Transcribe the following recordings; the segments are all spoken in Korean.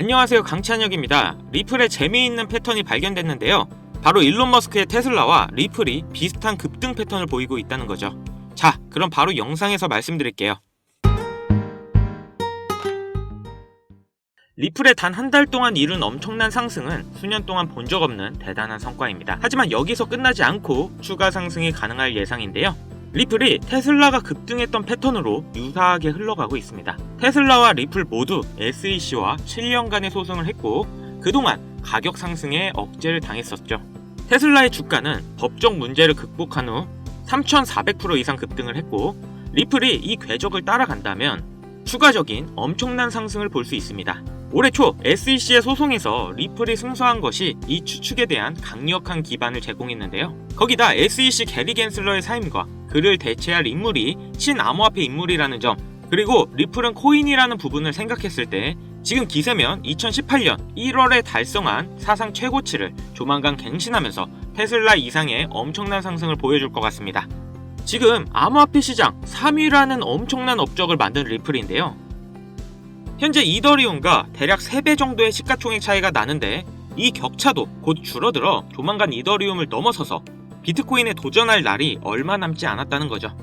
안녕하세요, 강찬혁입니다. 리플의 재미있는 패턴이 발견됐는데요. 바로 일론 머스크의 테슬라와 리플이 비슷한 급등 패턴을 보이고 있다는 거죠. 자, 그럼 바로 영상에서 말씀드릴게요. 리플의 단 한 달 동안 이룬 엄청난 상승은 수년 동안 본 적 없는 대단한 성과입니다. 하지만 여기서 끝나지 않고 추가 상승이 가능할 예상인데요. 리플이 테슬라가 급등했던 패턴으로 유사하게 흘러가고 있습니다. 테슬라와 리플 모두 SEC와 7년간의 소송을 했고 그동안 가격 상승에 억제를 당했었죠. 테슬라의 주가는 법적 문제를 극복한 후 3,400% 이상 급등을 했고 리플이 이 궤적을 따라간다면 추가적인 엄청난 상승을 볼 수 있습니다. 올해 초 SEC의 소송에서 리플이 승소한 것이 이 추측에 대한 강력한 기반을 제공했는데요. 거기다 SEC 게리 겐슬러의 사임과 그를 대체할 인물이 친암호화폐 인물이라는 점, 그리고 리플은 코인이라는 부분을 생각했을 때 지금 기세면 2018년 1월에 달성한 사상 최고치를 조만간 갱신하면서 테슬라 이상의 엄청난 상승을 보여줄 것 같습니다. 지금 암호화폐 시장 3위라는 엄청난 업적을 만든 리플인데요. 현재 이더리움과 대략 3배 정도의 시가총액 차이가 나는데 이 격차도 곧 줄어들어 조만간 이더리움을 넘어서서 비트코인에 도전할 날이 얼마 남지 않았다는 거죠.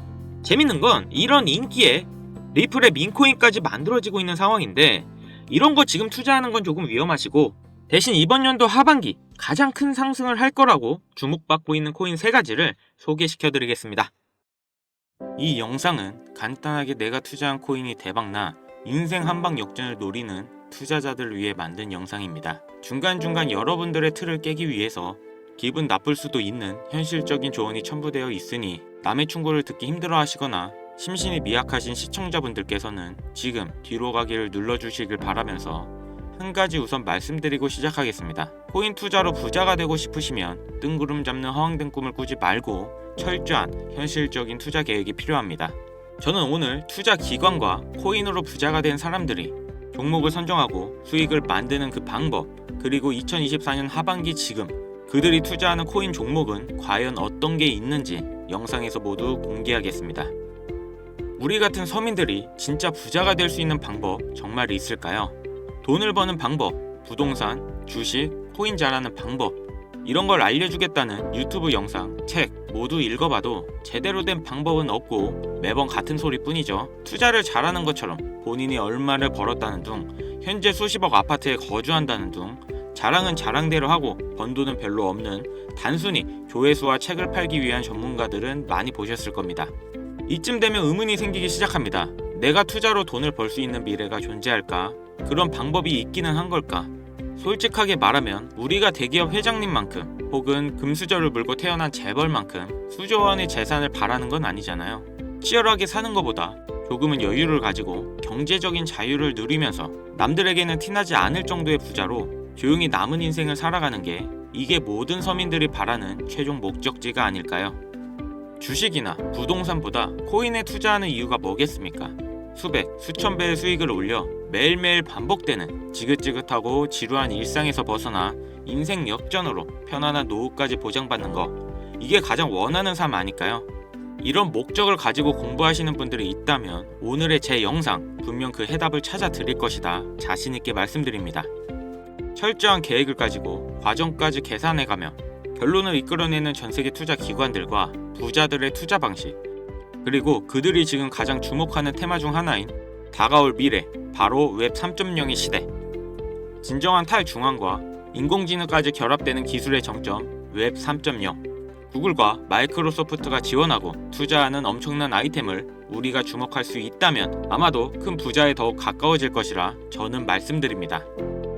재밌는 건 이런 인기에 리플의 민코인까지 만들어지고 있는 상황인데 이런 거 지금 투자하는 건 조금 위험하시고 대신 이번 연도 하반기 가장 큰 상승을 할 거라고 주목받고 있는 코인 3가지를 소개시켜드리겠습니다. 이 영상은 간단하게 내가 투자한 코인이 대박나 인생 한방 역전을 노리는 투자자들을 위해 만든 영상입니다. 중간중간 여러분들의 틀을 깨기 위해서 기분 나쁠 수도 있는 현실적인 조언이 첨부되어 있으니 남의 충고를 듣기 힘들어 하시거나 심신이 미약하신 시청자분들께서는 지금 뒤로 가기를 눌러주시길 바라면서 한 가지 우선 말씀드리고 시작하겠습니다. 코인 투자로 부자가 되고 싶으시면 뜬구름 잡는 허황된 꿈을 꾸지 말고 철저한 현실적인 투자 계획이 필요합니다. 저는 오늘 투자 기관과 코인으로 부자가 된 사람들이 종목을 선정하고 수익을 만드는 그 방법, 그리고 2024년 하반기 지금 그들이 투자하는 코인 종목은 과연 어떤 게 있는지 영상에서 모두 공개하겠습니다. 우리 같은 서민들이 진짜 부자가 될 수 있는 방법 정말 있을까요? 돈을 버는 방법, 부동산, 주식, 코인 잘하는 방법, 이런 걸 알려주겠다는 유튜브 영상, 책 모두 읽어봐도 제대로 된 방법은 없고 매번 같은 소리뿐이죠. 투자를 잘하는 것처럼 본인이 얼마를 벌었다는 둥, 현재 수십억 아파트에 거주한다는 둥, 자랑은 자랑대로 하고 번 돈은 별로 없는 단순히 조회수와 책을 팔기 위한 전문가들은 많이 보셨을 겁니다. 이쯤 되면 의문이 생기기 시작합니다. 내가 투자로 돈을 벌 수 있는 미래가 존재할까? 그런 방법이 있기는 한 걸까? 솔직하게 말하면 우리가 대기업 회장님만큼 혹은 금수저를 물고 태어난 재벌만큼 수조 원의 재산을 바라는 건 아니잖아요. 치열하게 사는 것보다 조금은 여유를 가지고 경제적인 자유를 누리면서 남들에게는 티나지 않을 정도의 부자로 조용히 남은 인생을 살아가는 게 이게 모든 서민들이 바라는 최종 목적지가 아닐까요? 주식이나 부동산보다 코인에 투자하는 이유가 뭐겠습니까? 수백, 수천 배의 수익을 올려 매일매일 반복되는 지긋지긋하고 지루한 일상에서 벗어나 인생 역전으로 편안한 노후까지 보장받는 거, 이게 가장 원하는 삶 아닐까요? 이런 목적을 가지고 공부하시는 분들이 있다면 오늘의 제 영상 분명 그 해답을 찾아 드릴 것이다 자신있게 말씀드립니다. 철저한 계획을 가지고 과정까지 계산해가며 결론을 이끌어내는 전세계 투자 기관들과 부자들의 투자 방식, 그리고 그들이 지금 가장 주목하는 테마 중 하나인 다가올 미래, 바로 웹 3.0의 시대. 진정한 탈중앙과 인공지능까지 결합되는 기술의 정점, 웹 3.0. 구글과 마이크로소프트가 지원하고 투자하는 엄청난 아이템을 우리가 주목할 수 있다면 아마도 큰 부자에 더욱 가까워질 것이라 저는 말씀드립니다.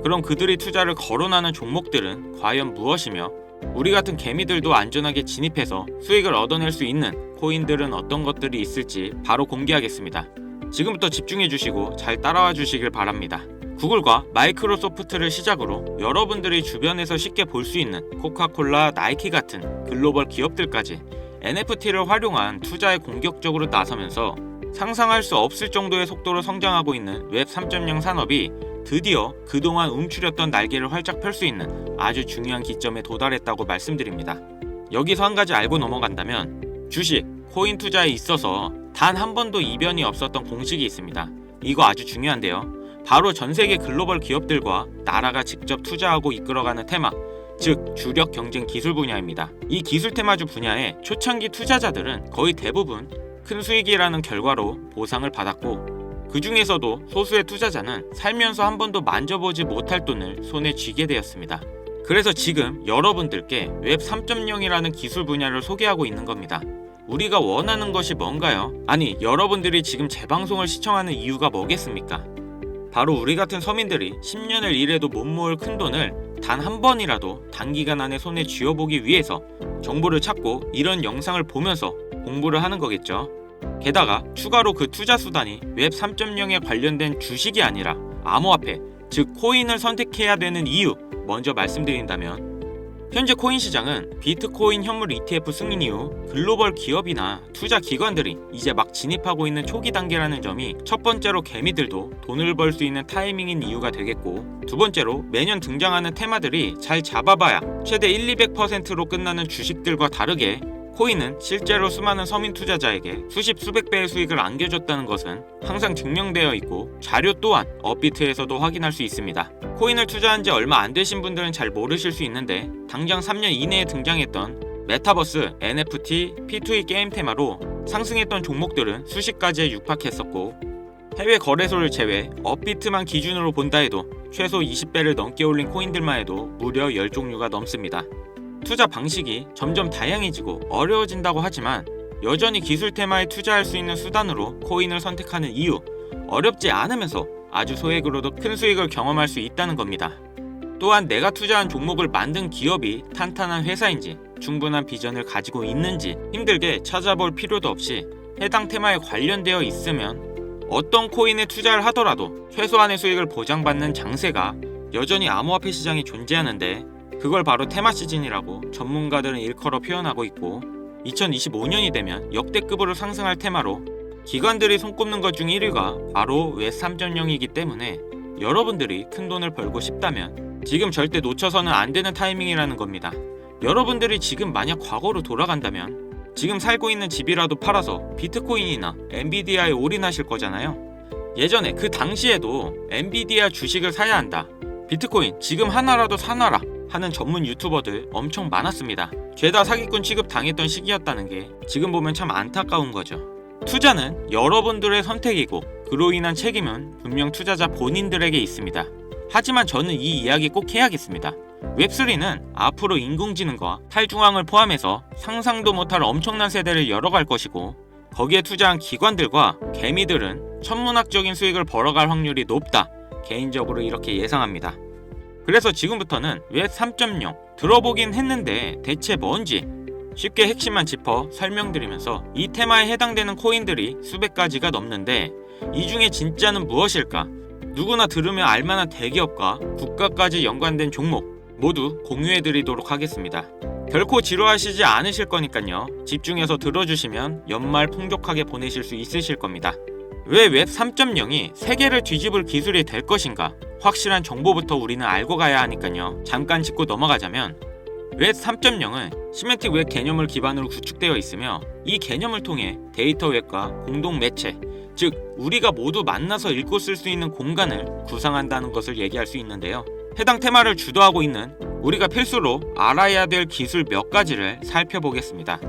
그럼 그들이 투자를 거론하는 종목들은 과연 무엇이며 우리 같은 개미들도 안전하게 진입해서 수익을 얻어낼 수 있는 코인들은 어떤 것들이 있을지 바로 공개하겠습니다. 지금부터 집중해 주시고 잘 따라와 주시길 바랍니다. 구글과 마이크로소프트를 시작으로 여러분들이 주변에서 쉽게 볼 수 있는 코카콜라, 나이키 같은 글로벌 기업들까지 NFT를 활용한 투자에 공격적으로 나서면서 상상할 수 없을 정도의 속도로 성장하고 있는 웹 3.0 산업이 드디어 그동안 움츠렸던 날개를 활짝 펼 수 있는 아주 중요한 기점에 도달했다고 말씀드립니다. 여기서 한 가지 알고 넘어간다면 주식, 코인 투자에 있어서 단 한 번도 이변이 없었던 공식이 있습니다. 이거 아주 중요한데요. 바로 전 세계 글로벌 기업들과 나라가 직접 투자하고 이끌어가는 테마, 즉 주력 경쟁 기술 분야입니다. 이 기술 테마주 분야의 초창기 투자자들은 거의 대부분 큰 수익이라는 결과로 보상을 받았고, 그 중에서도 소수의 투자자는 살면서 한 번도 만져보지 못할 돈을 손에 쥐게 되었습니다. 그래서 지금 여러분들께 웹 3.0이라는 기술 분야를 소개하고 있는 겁니다. 우리가 원하는 것이 뭔가요? 아니, 여러분들이 지금 제 방송을 시청하는 이유가 뭐겠습니까? 바로 우리 같은 서민들이 10년을 일해도 못 모을 큰 돈을 단 한 번이라도 단기간 안에 손에 쥐어보기 위해서 정보를 찾고 이런 영상을 보면서 공부를 하는 거겠죠. 게다가 추가로 그 투자 수단이 웹 3.0에 관련된 주식이 아니라 암호화폐, 즉 코인을 선택해야 되는 이유 먼저 말씀드린다면, 현재 코인 시장은 비트코인 현물 ETF 승인 이후 글로벌 기업이나 투자 기관들이 이제 막 진입하고 있는 초기 단계라는 점이 첫 번째로 개미들도 돈을 벌 수 있는 타이밍인 이유가 되겠고, 두 번째로 매년 등장하는 테마들이 잘 잡아봐야 최대 1-200%로 끝나는 주식들과 다르게 코인은 실제로 수많은 서민 투자자에게 수십 수백 배의 수익을 안겨줬다는 것은 항상 증명되어 있고, 자료 또한 업비트에서도 확인할 수 있습니다. 코인을 투자한 지 얼마 안 되신 분들은 잘 모르실 수 있는데, 당장 3년 이내에 등장했던 메타버스, NFT, P2E 게임 테마로 상승했던 종목들은 수십 가지에 육박했었고, 해외 거래소를 제외 업비트만 기준으로 본다 해도 최소 20배를 넘게 올린 코인들만 해도 무려 10종류가 넘습니다. 투자 방식이 점점 다양해지고 어려워진다고 하지만 여전히 기술 테마에 투자할 수 있는 수단으로 코인을 선택하는 이유, 어렵지 않으면서 아주 소액으로도 큰 수익을 경험할 수 있다는 겁니다. 또한 내가 투자한 종목을 만든 기업이 탄탄한 회사인지, 충분한 비전을 가지고 있는지 힘들게 찾아볼 필요도 없이 해당 테마에 관련되어 있으면 어떤 코인에 투자를 하더라도 최소한의 수익을 보장받는 장세가 여전히 암호화폐 시장에 존재하는데, 그걸 바로 테마 시즌이라고 전문가들은 일컬어 표현하고 있고, 2025년이 되면 역대급으로 상승할 테마로 기관들이 손꼽는 것 중 1위가 바로 웹 3.0이기 때문에 여러분들이 큰 돈을 벌고 싶다면 지금 절대 놓쳐서는 안 되는 타이밍이라는 겁니다. 여러분들이 지금 만약 과거로 돌아간다면 지금 살고 있는 집이라도 팔아서 비트코인이나 엔비디아에 올인하실 거잖아요. 예전에 그 당시에도 엔비디아 주식을 사야 한다, 비트코인 지금 하나라도 사놔라 하는 전문 유튜버들 엄청 많았습니다. 죄다 사기꾼 취급 당했던 시기였다는 게 지금 보면 참 안타까운 거죠. 투자는 여러분들의 선택이고 그로 인한 책임은 분명 투자자 본인들에게 있습니다. 하지만 저는 이 이야기 꼭 해야겠습니다. 웹3는 앞으로 인공지능과 탈중앙을 포함해서 상상도 못할 엄청난 세대를 열어갈 것이고, 거기에 투자한 기관들과 개미들은 천문학적인 수익을 벌어갈 확률이 높다, 개인적으로 이렇게 예상합니다. 그래서 지금부터는 웹 3.0 들어보긴 했는데 대체 뭔지 쉽게 핵심만 짚어 설명드리면서 이 테마에 해당되는 코인들이 수백 가지가 넘는데 이 중에 진짜는 무엇일까? 누구나 들으면 알만한 대기업과 국가까지 연관된 종목 모두 공유해드리도록 하겠습니다. 결코 지루하시지 않으실 거니까요. 집중해서 들어주시면 연말 풍족하게 보내실 수 있으실 겁니다. 왜 웹 3.0이 세계를 뒤집을 기술이 될 것인가? 확실한 정보부터 우리는 알고 가야 하니까요. 잠깐 짚고 넘어가자면, 웹 3.0은 시멘틱 웹 개념을 기반으로 구축되어 있으며, 이 개념을 통해 데이터 웹과 공동 매체, 즉 우리가 모두 만나서 읽고 쓸 수 있는 공간을 구상한다는 것을 얘기할 수 있는데요. 해당 테마를 주도하고 있는 우리가 필수로 알아야 될 기술 몇 가지를 살펴보겠습니다.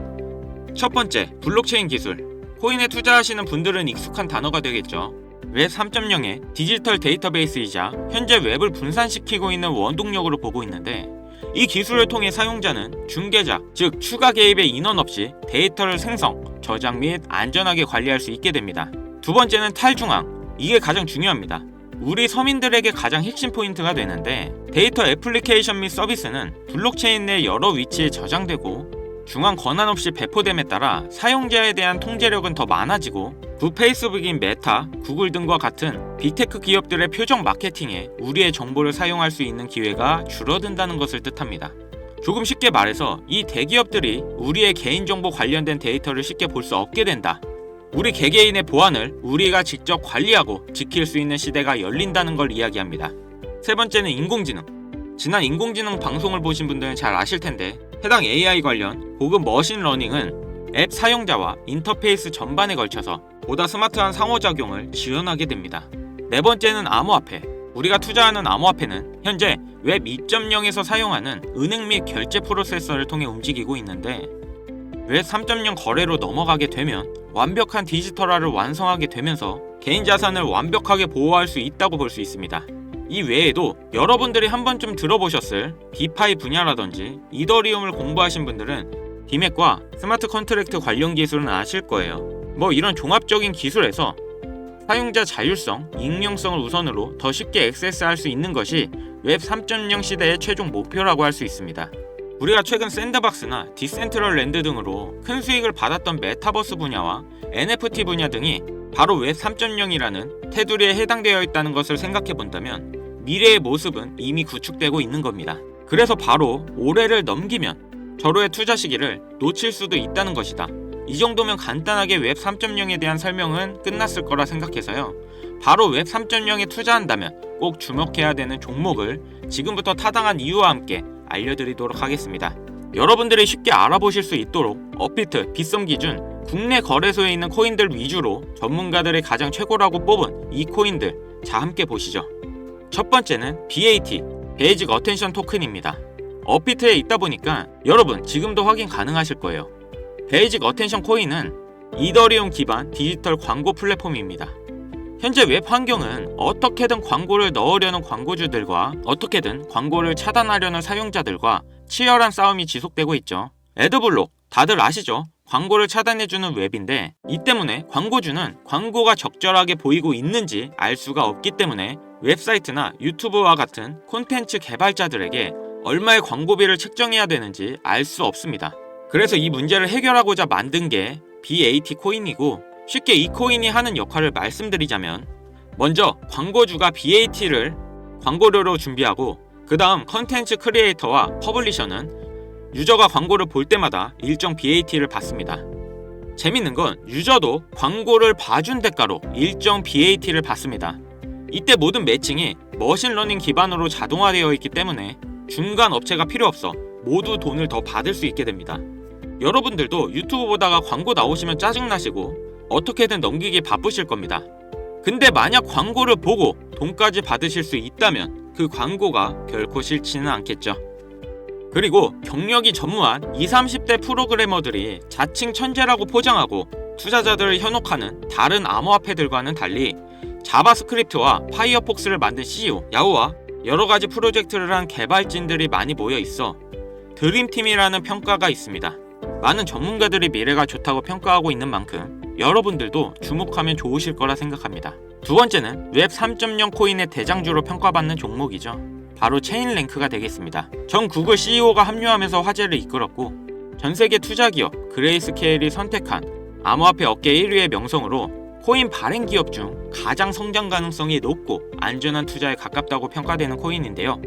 첫 번째, 블록체인 기술. 코인에 투자하시는 분들은 익숙한 단어가 되겠죠. 웹 3.0의 디지털 데이터베이스이자 현재 웹을 분산시키고 있는 원동력으로 보고 있는데, 이 기술을 통해 사용자는 중개자, 즉 추가 개입의 인원 없이 데이터를 생성, 저장 및 안전하게 관리할 수 있게 됩니다. 두 번째는 탈중앙. 이게 가장 중요합니다. 우리 서민들에게 가장 핵심 포인트가 되는데, 데이터 애플리케이션 및 서비스는 블록체인 내 여러 위치에 저장되고 중앙 권한 없이 배포됨에 따라 사용자에 대한 통제력은 더 많아지고, 페이스북인 메타, 구글 등과 같은 빅테크 기업들의 표적 마케팅에 우리의 정보를 사용할 수 있는 기회가 줄어든다는 것을 뜻합니다. 조금 쉽게 말해서 이 대기업들이 우리의 개인정보 관련된 데이터를 쉽게 볼 수 없게 된다. 우리 개개인의 보안을 우리가 직접 관리하고 지킬 수 있는 시대가 열린다는 걸 이야기합니다. 세 번째는 인공지능. 지난 인공지능 방송을 보신 분들은 잘 아실 텐데, 해당 AI 관련 고급 머신러닝은 앱 사용자와 인터페이스 전반에 걸쳐서 보다 스마트한 상호작용을 지원하게 됩니다. 네 번째는 암호화폐. 우리가 투자하는 암호화폐는 현재 웹 2.0에서 사용하는 은행 및 결제 프로세서를 통해 움직이고 있는데 웹 3.0 거래로 넘어가게 되면 완벽한 디지털화를 완성하게 되면서 개인 자산을 완벽하게 보호할 수 있다고 볼 수 있습니다. 이 외에도 여러분들이 한 번쯤 들어보셨을 디파이 분야라든지 이더리움을 공부하신 분들은 디맥과 스마트 컨트랙트 관련 기술은 아실 거예요. 이런 종합적인 기술에서 사용자 자율성, 익명성을 우선으로 더 쉽게 액세스할 수 있는 것이 웹 3.0 시대의 최종 목표라고 할 수 있습니다. 우리가 최근 샌드박스나 디센트럴랜드 등으로 큰 수익을 받았던 메타버스 분야와 NFT 분야 등이 바로 웹 3.0이라는 테두리에 해당되어 있다는 것을 생각해 본다면 미래의 모습은 이미 구축되고 있는 겁니다. 그래서 바로 올해를 넘기면 절호의 투자 시기를 놓칠 수도 있다는 것이다. 이 정도면 간단하게 웹 3.0에 대한 설명은 끝났을 거라 생각해서요. 바로 웹 3.0에 투자한다면 꼭 주목해야 되는 종목을 지금부터 타당한 이유와 함께 알려드리도록 하겠습니다. 여러분들이 쉽게 알아보실 수 있도록 업비트, 빗썸 기준 국내 거래소에 있는 코인들 위주로 전문가들이 가장 최고라고 뽑은 이 코인들, 자 함께 보시죠. 첫 번째는 BAT, 베이직 어텐션 토큰입니다. 업비트에 있다 보니까 여러분 지금도 확인 가능하실 거예요. 베이직 어텐션 코인은 이더리움 기반 디지털 광고 플랫폼입니다. 현재 웹 환경은 어떻게든 광고를 넣으려는 광고주들과 어떻게든 광고를 차단하려는 사용자들과 치열한 싸움이 지속되고 있죠. 애드블록, 다들 아시죠? 광고를 차단해주는 웹인데 이 때문에 광고주는 광고가 적절하게 보이고 있는지 알 수가 없기 때문에 웹사이트나 유튜브와 같은 콘텐츠 개발자들에게 얼마의 광고비를 책정해야 되는지 알 수 없습니다. 그래서 이 문제를 해결하고자 만든 게 BAT 코인이고, 쉽게 이 코인이 하는 역할을 말씀드리자면 먼저 광고주가 BAT를 광고료로 준비하고 그 다음 컨텐츠 크리에이터와 퍼블리셔는 유저가 광고를 볼 때마다 일정 BAT를 받습니다. 재밌는 건 유저도 광고를 봐준 대가로 일정 BAT를 받습니다. 이때 모든 매칭이 머신러닝 기반으로 자동화되어 있기 때문에 중간 업체가 필요 없어 모두 돈을 더 받을 수 있게 됩니다. 여러분들도 유튜브 보다가 광고 나오시면 짜증나시고 어떻게든 넘기기 바쁘실 겁니다. 근데 만약 광고를 보고 돈까지 받으실 수 있다면 그 광고가 결코 싫지는 않겠죠. 그리고 경력이 전무한 20, 30대 프로그래머들이 자칭 천재라고 포장하고 투자자들을 현혹하는 다른 암호화폐들과는 달리 자바스크립트와 파이어폭스를 만든 CEO 야후와 여러가지 프로젝트를 한 개발진들이 많이 모여 있어 드림팀이라는 평가가 있습니다. 많은 전문가들이 미래가 좋다고 평가하고 있는 만큼 여러분들도 주목하면 좋으실 거라 생각합니다. 두 번째는 웹 3.0 코인의 대장주로 평가받는 종목이죠. 바로 체인랭크가 되겠습니다. 전 구글 CEO가 합류하면서 화제를 이끌었고 전세계 투자기업 그레이스케일이 선택한 암호화폐 업계 1위의 명성으로 코인 발행 기업 중 가장 성장 가능성이 높고 안전한 투자에 가깝다고 평가되는 코인인데요.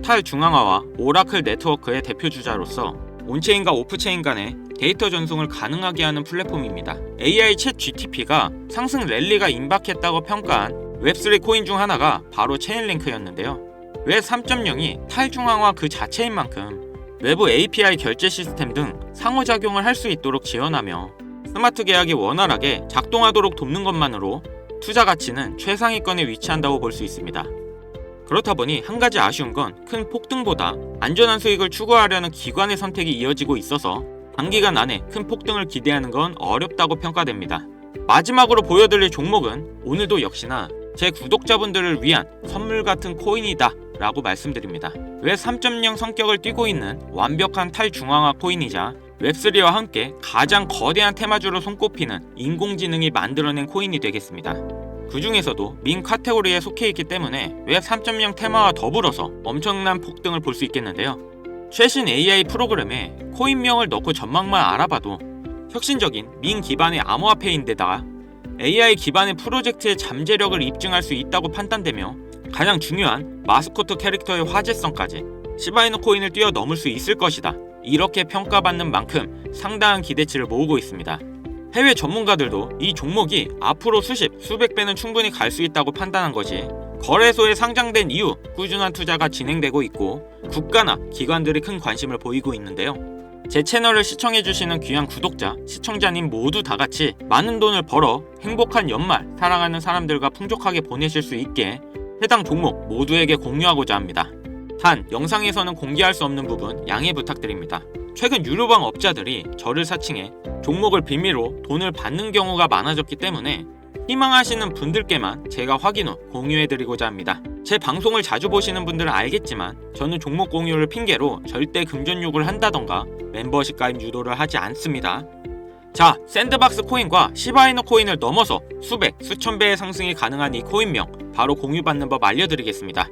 탈중앙화와 오라클 네트워크의 대표주자로서 온체인과 오프체인 간의 데이터 전송을 가능하게 하는 플랫폼입니다. AI 챗 GTP가 상승 랠리가 임박했다고 평가한 웹3 코인 중 하나가 바로 체인랭크였는데요. 웹 3.0이 탈중앙화 그 자체인 만큼 외부 API 결제 시스템 등 상호작용을 할 수 있도록 지원하며 스마트 계약이 원활하게 작동하도록 돕는 것만으로 투자 가치는 최상위권에 위치한다고 볼 수 있습니다. 그렇다 보니 한 가지 아쉬운 건 큰 폭등보다 안전한 수익을 추구하려는 기관의 선택이 이어지고 있어서 단기간 안에 큰 폭등을 기대하는 건 어렵다고 평가됩니다. 마지막으로 보여드릴 종목은 오늘도 역시나 제 구독자분들을 위한 선물 같은 코인이다 라고 말씀드립니다. 웹 3.0 성격을 띠고 있는 완벽한 탈중앙화 코인이자 웹3와 함께 가장 거대한 테마주로 손꼽히는 인공지능이 만들어낸 코인이 되겠습니다. 그 중에서도 민 카테고리에 속해 있기 때문에 웹 3.0 테마와 더불어서 엄청난 폭등을 볼 수 있겠는데요. 최신 AI 프로그램에 코인명을 넣고 전망만 알아봐도 혁신적인 민 기반의 암호화폐인데다가 AI 기반의 프로젝트의 잠재력을 입증할 수 있다고 판단되며 가장 중요한 마스코트 캐릭터의 화제성까지 시바이누 코인을 뛰어넘을 수 있을 것이다. 이렇게 평가받는 만큼 상당한 기대치를 모으고 있습니다. 해외 전문가들도 이 종목이 앞으로 수백 배는 충분히 갈 수 있다고 판단한 것이 거래소에 상장된 이후 꾸준한 투자가 진행되고 있고 국가나 기관들이 큰 관심을 보이고 있는데요. 제 채널을 시청해주시는 귀한 구독자, 시청자님 모두 다 같이 많은 돈을 벌어 행복한 연말 사랑하는 사람들과 풍족하게 보내실 수 있게 해당 종목 모두에게 공유하고자 합니다. 단, 영상에서는 공개할 수 없는 부분 양해 부탁드립니다. 최근 유료방 업자들이 저를 사칭해 종목을 비밀로 돈을 받는 경우가 많아졌기 때문에 희망하시는 분들께만 제가 확인 후 공유해드리고자 합니다. 제 방송을 자주 보시는 분들은 알겠지만 저는 종목 공유를 핑계로 절대 금전 욕을 한다던가 멤버십 가입 유도를 하지 않습니다. 자, 샌드박스 코인과 시바이너 코인을 넘어서 수백, 수천 배의 상승이 가능한 이 코인명 바로 공유받는 법 알려드리겠습니다.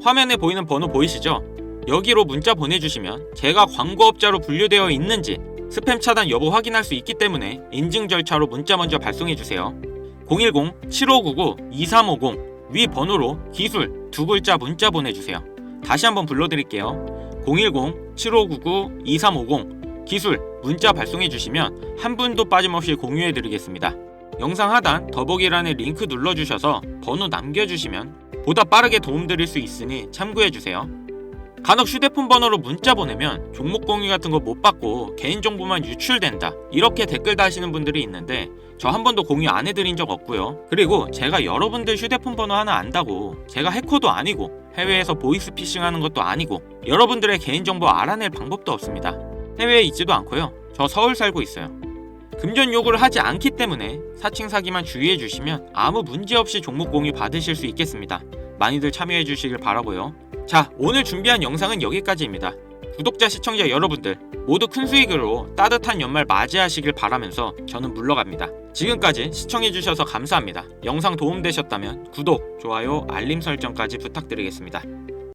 화면에 보이는 번호 보이시죠? 여기로 문자 보내주시면 제가 광고업자로 분류되어 있는지 스팸 차단 여부 확인할 수 있기 때문에 인증 절차로 문자 먼저 발송해주세요. 010-7599-2350 위 번호로 기술 두 글자 문자 보내주세요. 다시 한번 불러드릴게요. 010-7599-2350 기술 문자 발송해주시면 한 분도 빠짐없이 공유해드리겠습니다. 영상 하단 더보기란에 링크 눌러주셔서 번호 남겨주시면 보다 빠르게 도움드릴 수 있으니 참고해주세요. 간혹 휴대폰 번호로 문자 보내면 종목 공유 같은 거 못 받고 개인정보만 유출된다 이렇게 댓글 다시는 분들이 있는데 저 한 번도 공유 안 해드린 적 없고요. 그리고 제가 여러분들 휴대폰 번호 하나 안다고 제가 해커도 아니고 해외에서 보이스피싱 하는 것도 아니고 여러분들의 개인정보 알아낼 방법도 없습니다. 해외에 있지도 않고요. 저 서울 살고 있어요. 금전 요구를 하지 않기 때문에 사칭 사기만 주의해 주시면 아무 문제 없이 종목 공유 받으실 수 있겠습니다. 많이들 참여해 주시길 바라고요. 자, 오늘 준비한 영상은 여기까지입니다. 구독자, 시청자 여러분들 모두 큰 수익으로 따뜻한 연말 맞이하시길 바라면서 저는 물러갑니다. 지금까지 시청해 주셔서 감사합니다. 영상 도움되셨다면 구독, 좋아요, 알림 설정까지 부탁드리겠습니다.